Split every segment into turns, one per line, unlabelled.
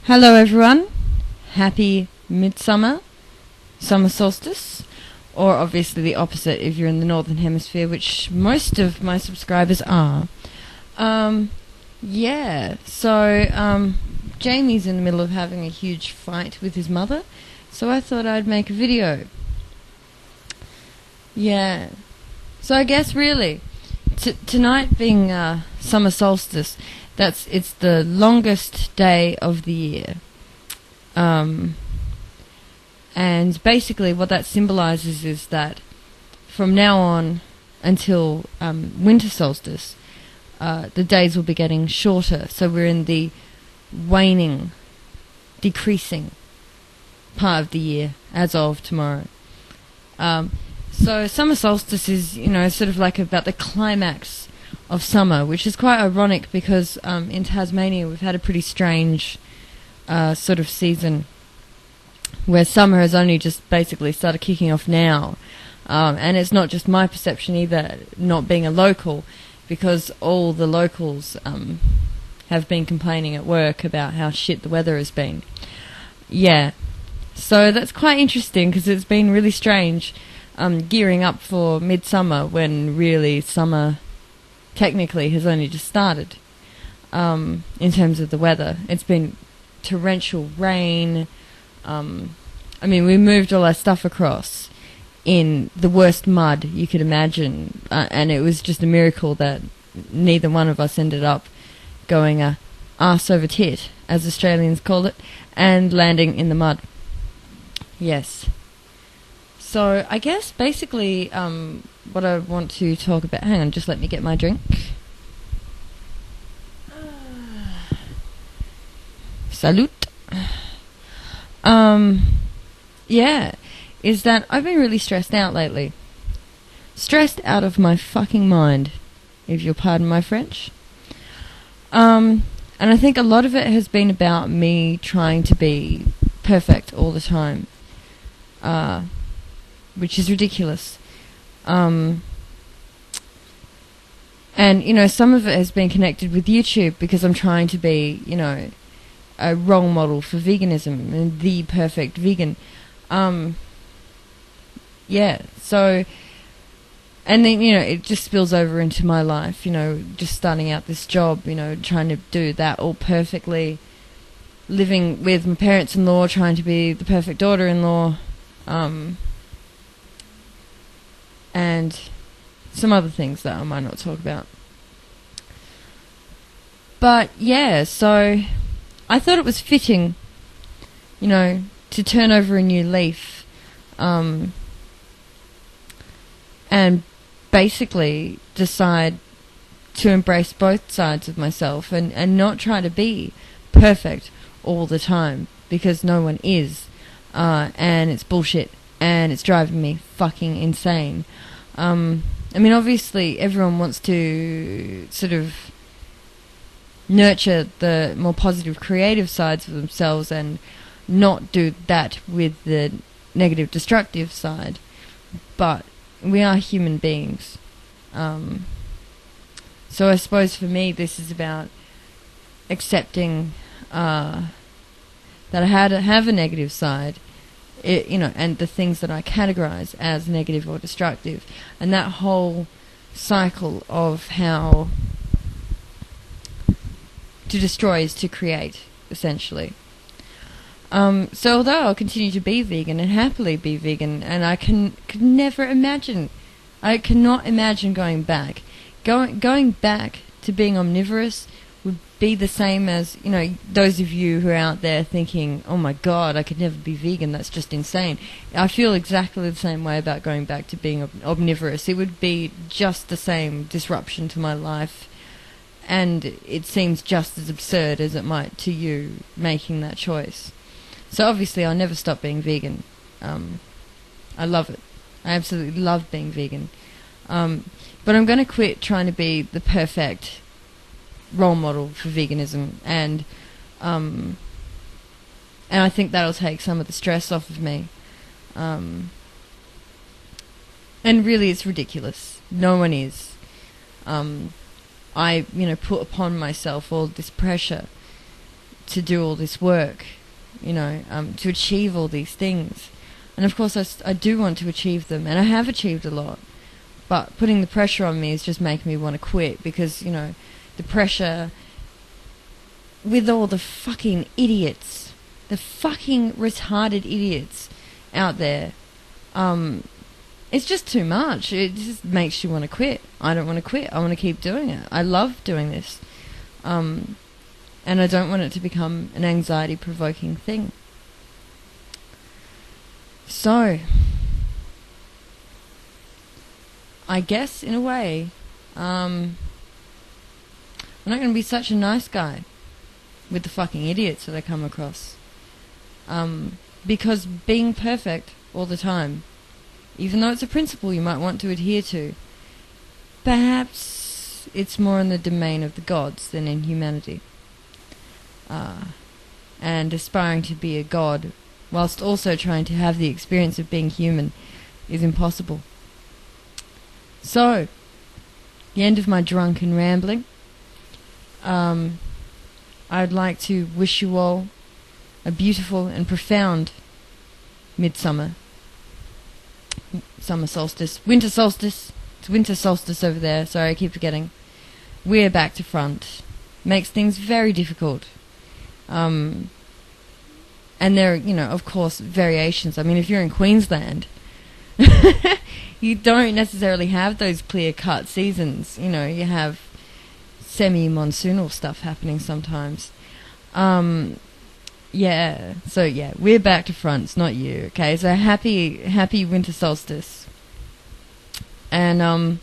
Hello everyone, happy midsummer, summer solstice, or obviously the opposite if you're in the northern hemisphere, which most of my subscribers are. Jamie's in the middle of having a huge fight with his mother, so I thought I'd make a video. Yeah, so I guess really, tonight being summer solstice, it's the longest day of the year. And basically what that symbolizes is that from now on until winter solstice, the days will be getting shorter. So we're in the waning, decreasing part of the year as of tomorrow. So summer solstice is, sort of like about the climax of summer, which is quite ironic because in Tasmania we've had a pretty strange sort of season where summer has only just basically started kicking off now. And it's not just my perception either, not being a local, because all the locals have been complaining at work about how shit the weather has been. Yeah, so that's quite interesting because it's been really strange gearing up for midsummer when really summer technically has only just started. In terms of the weather, it's been torrential rain. We moved all our stuff across in the worst mud you could imagine, and it was just a miracle that neither one of us ended up going arse over tit, as Australians call it, and landing in the mud. Yes. So I guess basically what I want to talk about... Hang on, just let me get my drink. Salute. Is that I've been really stressed out lately. Stressed out of my fucking mind, if you'll pardon my French. And I think a lot of it has been about me trying to be perfect all the time. Which is ridiculous. And, some of it has been connected with YouTube because I'm trying to be, a role model for veganism and the perfect vegan. So, and then, it just spills over into my life, just starting out this job, trying to do that all perfectly, living with my parents-in-law, trying to be the perfect daughter-in-law, and some other things that I might not talk about. But, so I thought it was fitting, to turn over a new leaf, and basically decide to embrace both sides of myself and not try to be perfect all the time, because no one is, and it's bullshit, and it's driving me fucking insane. Obviously everyone wants to sort of nurture the more positive creative sides of themselves and not do that with the negative destructive side, but we are human beings. So I suppose for me this is about accepting that I have a negative side, and the things that I categorize as negative or destructive, and that whole cycle of how to destroy is to create, essentially. So although I'll continue to be vegan and happily be vegan, and I could never imagine, I cannot imagine going back. Going back to being omnivorous would be the same as, those of you who are out there thinking, oh my god, I could never be vegan, that's just insane. I feel exactly the same way about going back to being omnivorous. It would be just the same disruption to my life, and it seems just as absurd as it might to you making that choice. So obviously I'll never stop being vegan. I love it. I absolutely love being vegan. But I'm going to quit trying to be the perfect role model for veganism, and I think that'll take some of the stress off of me. And really it's ridiculous. No one is. I put upon myself all this pressure to do all this work, to achieve all these things. And of course I do want to achieve them, and I have achieved a lot. But putting the pressure on me is just making me want to quit, because, the pressure with all the fucking idiots, the fucking retarded idiots out there, it's just too much. It just makes you want to quit. I don't want to quit. I want to keep doing it. I love doing this. And I don't want it to become an anxiety-provoking thing. So, I guess, in a way, I'm not going to be such a nice guy with the fucking idiots that I come across. Because being perfect all the time, even though it's a principle you might want to adhere to, perhaps it's more in the domain of the gods than in humanity. And aspiring to be a god whilst also trying to have the experience of being human is impossible. So, the end of my drunken rambling. I'd like to wish you all a beautiful and profound midsummer. Summer solstice. Winter solstice. It's winter solstice over there. Sorry, I keep forgetting. We're back to front. Makes things very difficult. And there are, of course, variations. I mean, if you're in Queensland, you don't necessarily have those clear-cut seasons. You have semi-monsoonal stuff happening sometimes. Yeah, so yeah, we're back to front, it's not you, okay? So happy winter solstice. And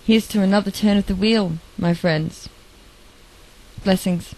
here's to another turn of the wheel, my friends. Blessings.